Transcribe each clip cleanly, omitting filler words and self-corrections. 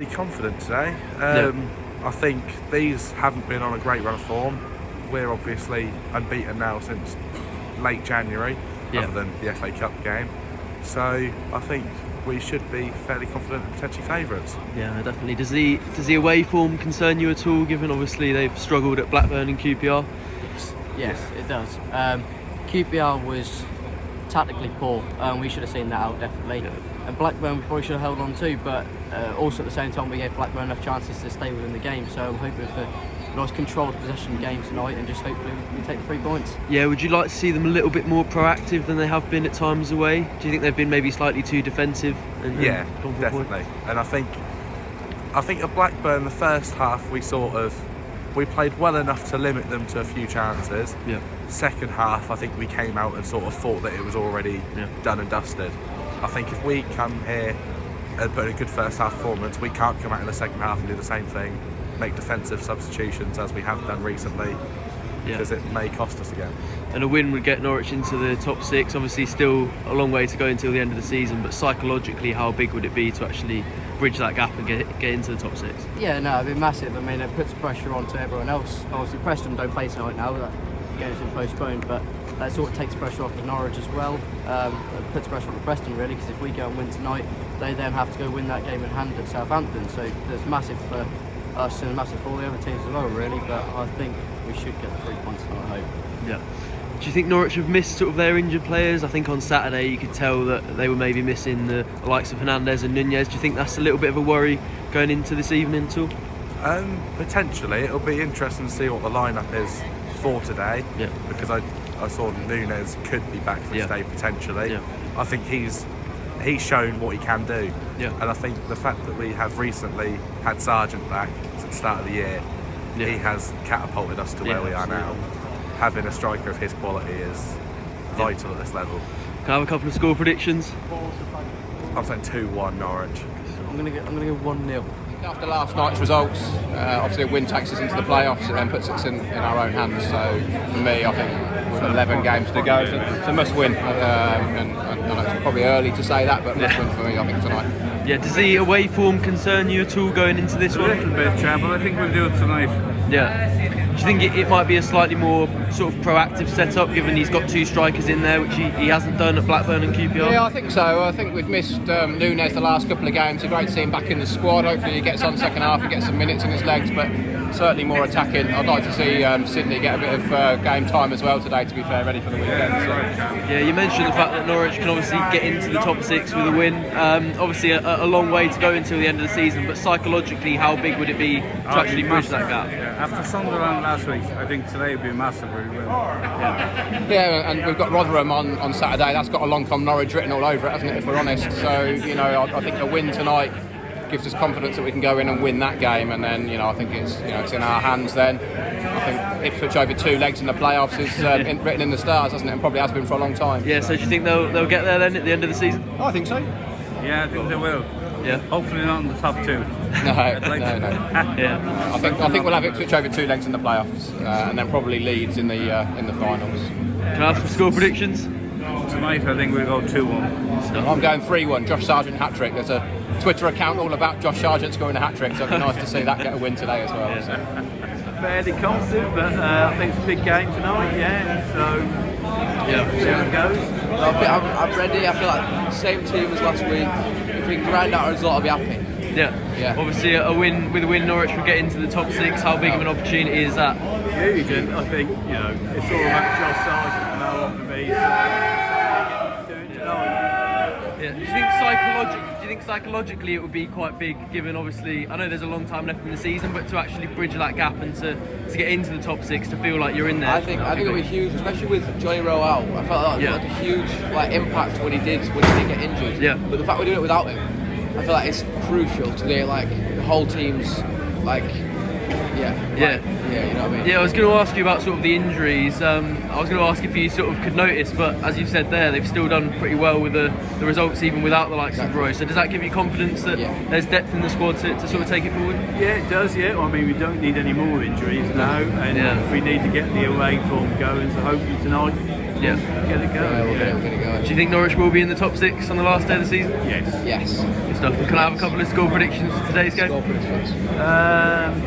Be confident today. Yeah. I think these haven't been on a great run of form. We're obviously unbeaten now since late January, Yeah. other than the FA Cup game. So I think we should be fairly confident and potentially favourites. Yeah, definitely. Does the away form concern you at all, given obviously they've struggled at Blackburn and QPR? Yes, it does. QPR was tactically poor, and we should have seen that out definitely. Yeah. And Blackburn we probably should have held on too, but also at the same time we gave Blackburn enough chances to stay within the game. So I'm hoping for a nice controlled possession game tonight, and just hopefully we take the 3 points. Yeah, would you like to see them a little bit more proactive than they have been at times away? Do you think they've been maybe slightly too defensive? Yeah, definitely. And I think at Blackburn the first half we played well enough to limit them to a few chances. Yeah. Second half I think we came out and sort of thought that it was already done and dusted. I think if we come here and put in a good first half performance, we can't come out in the second half and do the same thing, make defensive substitutions as we have done recently, because it may cost us again. And a win would get Norwich into the top 6. Obviously still a long way to go until the end of the season, but psychologically how big would it be to actually bridge that gap and get into the top 6? Yeah, no, it'd be massive. I mean, it puts pressure onto everyone else. Obviously Preston don't play tonight now, that game's been postponed, but that sort of takes pressure off of Norwich as well. It puts pressure on Preston really, because if we go and win tonight, they then have to go win that game in hand at Southampton. So there's massive for us and massive for all the other teams as well really, but I think we should get the 3 points tonight, I hope. Yeah. Do you think Norwich have missed sort of their injured players? I think on Saturday you could tell that they were maybe missing the likes of Hernandez and Nunez. Do you think that's a little bit of a worry going into this evening at all? Potentially. It'll be interesting to see what the lineup is for today, because I saw Nunez could be back for today potentially. I think he's shown what he can do, and I think the fact that we have recently had Sargent back at the start of the year, he has catapulted us to where we are now. Having a striker of his quality is vital at this level. Can I have a couple of score predictions? I'm saying 2-1 Norwich. I'm gonna go 1-0. After last night's results, obviously a win takes us into the playoffs and then puts us in our own hands. So for me, I think with 11 games to go, it's a must win. And it's probably early to say that, but must win for me, I think, tonight. Yeah, does the away form concern you at all going into this one? A little bit, Chad, but I think we'll do it tonight. Yeah. Do you think it might be a slightly more sort of proactive setup, given he's got 2 strikers in there, which he hasn't done at Blackburn and QPR? Yeah, I think so. I think we've missed Nunez the last couple of games. It's great to see him back in the squad. Hopefully he gets on second half and gets some minutes in his legs, but certainly more attacking. I'd like to see Sydney get a bit of game time as well today, to be fair, ready for the weekend. Yeah, you mentioned the fact that Norwich can obviously get into the top 6 with a win. Obviously a long way to go until the end of the season, but psychologically how big would it be to actually bridge that gap? Yeah. After Sunderland last week, I think today would be massive. Yeah, and we've got Rotherham on Saturday. That's got a long con Norwich written all over it, hasn't it, if we're honest? So, I think a win tonight gives us confidence that we can go in and win that game, and then I think it's in our hands then. I think Ipswich over 2 legs in the playoffs is written in the stars, hasn't it, and probably has been for a long time. Yeah, so do you think they'll get there then at the end of the season? I think so. Yeah, I think they will. Yeah. Hopefully not in the top 2. No. Yeah. I think we'll have Ipswich over 2 legs in the playoffs, and then probably Leeds in the finals. Can I have some score predictions? Tonight I think we'll go 2-1. I'm going 3-1. Josh Sargent hat-trick. There's a Twitter account all about Josh Sargent scoring a hat-trick, so it'd be nice to see that get a win today as well. So. Fairly confident, but I think it's a big game tonight, so see how it goes. I'm ready. I feel like same team as last week. If we can grind out a result, I'll be happy. Yeah. Obviously, with a win, Norwich will get into the top 6. How big of an opportunity is that? Huge, and I think it's all about Josh Sargent now on for me. So doing tonight. Yeah. Do you think psychologically it would be quite big, given obviously I know there's a long time left in the season, but to actually bridge that gap and to get into the top 6, to feel like you're in there? I think it'll be huge, especially with Johnny Rowe out. I felt like it was like a huge impact when he did get injured. Yeah. But the fact we're doing it without him, I feel like it's crucial to get the whole team's Yeah. Yeah, you know what I mean? Yeah, I was going to ask you about sort of the injuries. I was going to ask if you sort of could notice, but as you said there, they've still done pretty well with the results, even without the likes of Roy. So does that give you confidence that there's depth in the squad to sort of take it forward? Yeah, it does, yeah. I mean, we don't need any more injuries now, and we need to get the away form going, so hopefully tonight get it going. We'll get it going. Do you think Norwich will be in the top 6 on the last day of the season? Yes. Good stuff. And can I have a couple of score predictions for today's game? Score predictions.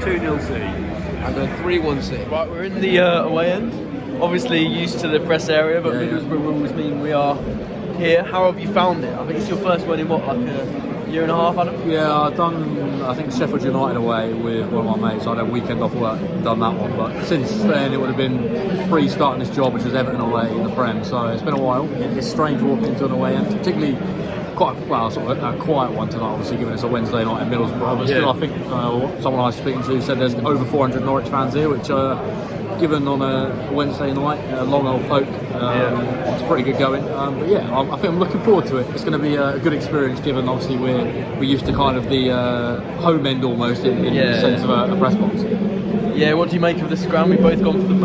2-0 City. I'm going 3-1 City. Right, we're in the away end. Obviously used to the press area, but Middlesbrough rules mean we are here. How have you found it? I think it's your first one in what, like a year and a half, Adam? Yeah, I've done, I think, Sheffield United away with one of my mates. I had a weekend off work, done that one. But since then, it would have been pre-starting this job, which was Everton away in the Prem. So it's been a while. It's strange walking into an away end, particularly quite, well, sort of a quiet one tonight, obviously, given it's a Wednesday night in Middlesbrough. But still, I think someone I was speaking to said there's over 400 Norwich fans here, which given on a Wednesday night, a long old poke, it's pretty good going. But yeah, I think I'm looking forward to it. It's going to be a good experience, given obviously we're used to kind of the home end almost in the sense of a press box. Yeah, what do you make of the scrum? We've both gone for the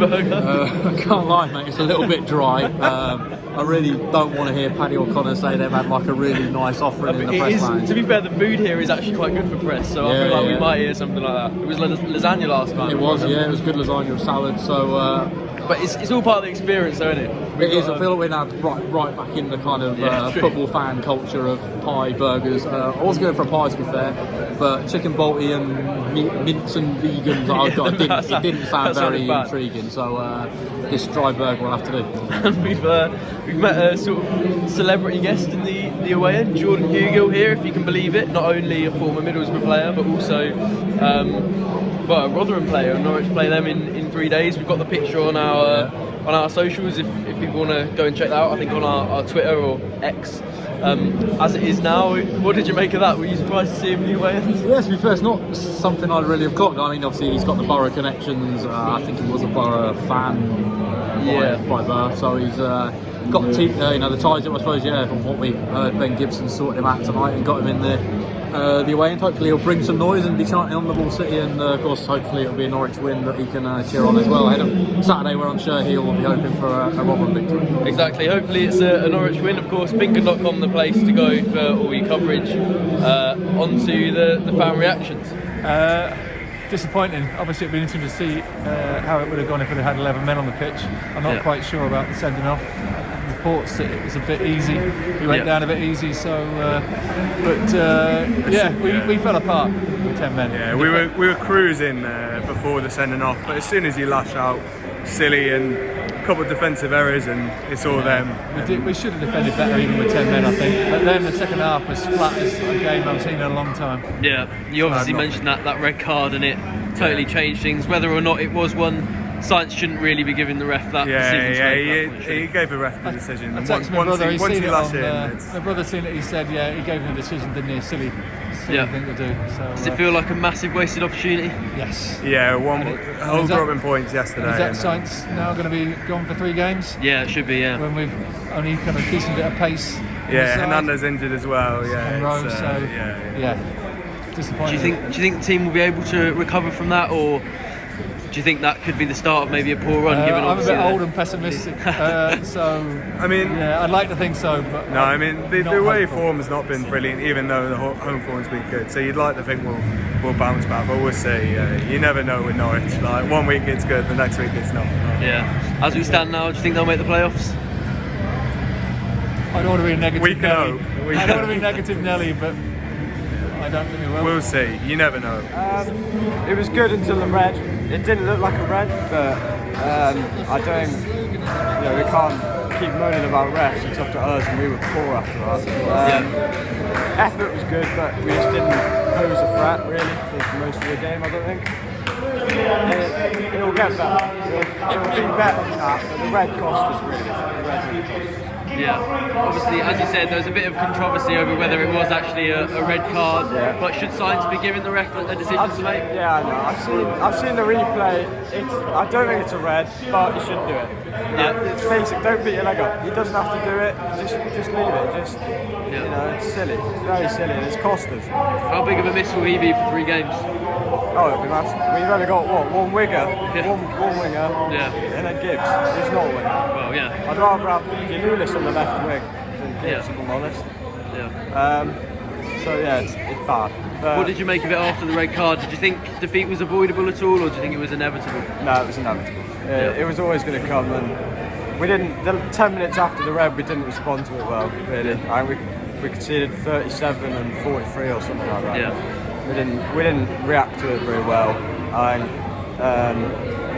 burger. I can't lie, mate, it's a little bit dry. I really don't want to hear Paddy O'Connor say they've had like a really nice offering in the press lounge. To be fair, the food here is actually quite good for press, so I feel like we might hear something like that. It was lasagna last time. It was, it was good lasagna with salad, so... but it's all part of the experience, though, isn't it? It is. I feel like we're now right back in the kind of football fan culture of pie, burgers. I was going for a pie, to be fair, but chicken balti and mince and vegans, it didn't sound very intriguing. So this dry burger will have to do. And we've met a sort of celebrity guest in the away end, Jordan Hugill here, if you can believe it. Not only a former Middlesbrough player, but also a Rotherham player. And Norwich play them in 3 days. We've got the picture on our socials if people want to go and check that out. I think on our Twitter or X. As it is now, what did you make of that? Were you surprised to see him in the away end? Yeah, to be fair, it's not something I'd really have clocked. I mean, obviously he's got the Borough connections. I think he was a Borough fan by birth, so he's got the ties. I suppose, from what we heard, Ben Gibson sorted him out tonight and got him in the away end. Hopefully he'll bring some noise and be chanting on the ball City, and of course hopefully it'll be a Norwich win that he can cheer on as well ahead of Saturday, where I'm sure he'll be hoping for a Rotherham victory. Exactly, hopefully it's a Norwich win. Of course, Binker.com the place to go for all your coverage. Onto the fan reactions. Disappointing. Obviously it'd be interesting to see how it would have gone if it had 11 men on the pitch. I'm not quite sure about the sending off. Reports that it was a bit easy. We went down a bit easy, so we fell apart with 10 men. Yeah, we were cruising before the sending off, but as soon as you lash out silly and a couple of defensive errors, and it's all them. We should have defended better even with 10 men, I think. But then the second half was flat as a game I've seen in a long time. Yeah, you obviously mentioned that red card, and it totally changed things. Whether or not it was one, Science shouldn't really be giving the ref that decision. He gave the ref the decision. I texted my brother, my brother seen it, he said, he gave him the decision, didn't he? Silly thing to do. So, does it feel like a massive wasted opportunity? Yes. Yeah, over points yesterday. Is that Science now going to be gone for 3 games? Yeah, it should be, When we've only kind of decent bit of pace. Yeah, Hernandez injured as well. Disappointing. Do you think the team will be able to recover from that, or do you think that could be the start of maybe a poor run? Given I'm a bit old and pessimistic, I'd like to think so, but no. I mean, the away form has not been brilliant, even though the home form's been good. So you'd like to think we'll bounce back, but we'll see. You never know with Norwich. Like 1 week it's good, the next week it's not. Yeah. As we stand now, do you think they'll make the playoffs? I don't want to be a negative. We can hope. I don't want to be negative Nelly, but I don't think we will. We'll see. You never know. It was good until the red. It didn't look like a red, but I don't. We can't keep moaning about refs. It's up to us, and we were poor after that. Effort was good, but we just didn't pose a threat really for most of the game. I don't think. It'll get better. It'll be better than that. But the red cost us really. The red really cost us. Yeah, obviously, as you said, there was a bit of controversy over whether it was actually a red card. Yeah. But should Science be giving the ref a decision to make? Yeah, I know. I've seen the replay. I don't think it's a red, but he should do it. Yeah. It's basic. Don't beat your leg up. He doesn't have to do it. Just leave it. It's silly. It's very silly, and it's cost us. How big of a miss will he be for 3 games? Oh, it'll be massive. We've only got one winger, Yeah. one winger, and then Gibbs. He's not a winger. Well, yeah. I'd rather have Giannoulis on the left wing than Gibbs, if I'm honest. Yeah. So yeah, it's bad. What did you make of it after the red card? Did you think defeat was avoidable at all, or do you think it was inevitable? No, it was inevitable. It was always going to come, and we didn't. 10 minutes after the red, we didn't respond to it well. Really, and we conceded 37 and 43 or something like that. Yeah. We didn't react to it very well.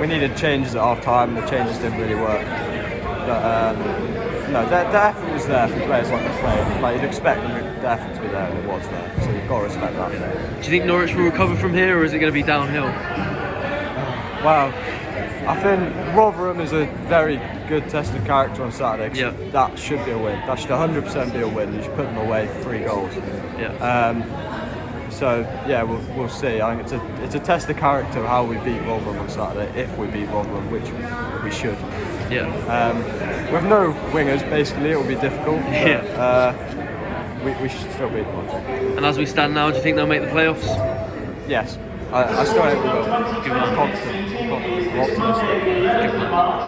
We needed changes at half time. The changes didn't really work. But no, the effort was there for players like the play. Like you'd expect the effort to be there, and it was there. So you've got to respect that. Do you think Norwich will recover from here, or is it going to be downhill? Well, I think Rotherham is a very good test of character on Saturday. Yeah. That should be a win. That should 100% be a win. You should put them away 3 goals. Yeah. So yeah, we'll see. I think it's a test of character how we beat Rotherham on Saturday. If we beat Rotherham, which we should. Yeah. With no wingers, basically, it will be difficult. But, Yeah. we should still beat them. And as we stand now, do you think they'll make the playoffs? Yes. I still think we will. Good man. I'm confident. I'm optimistic. Good man.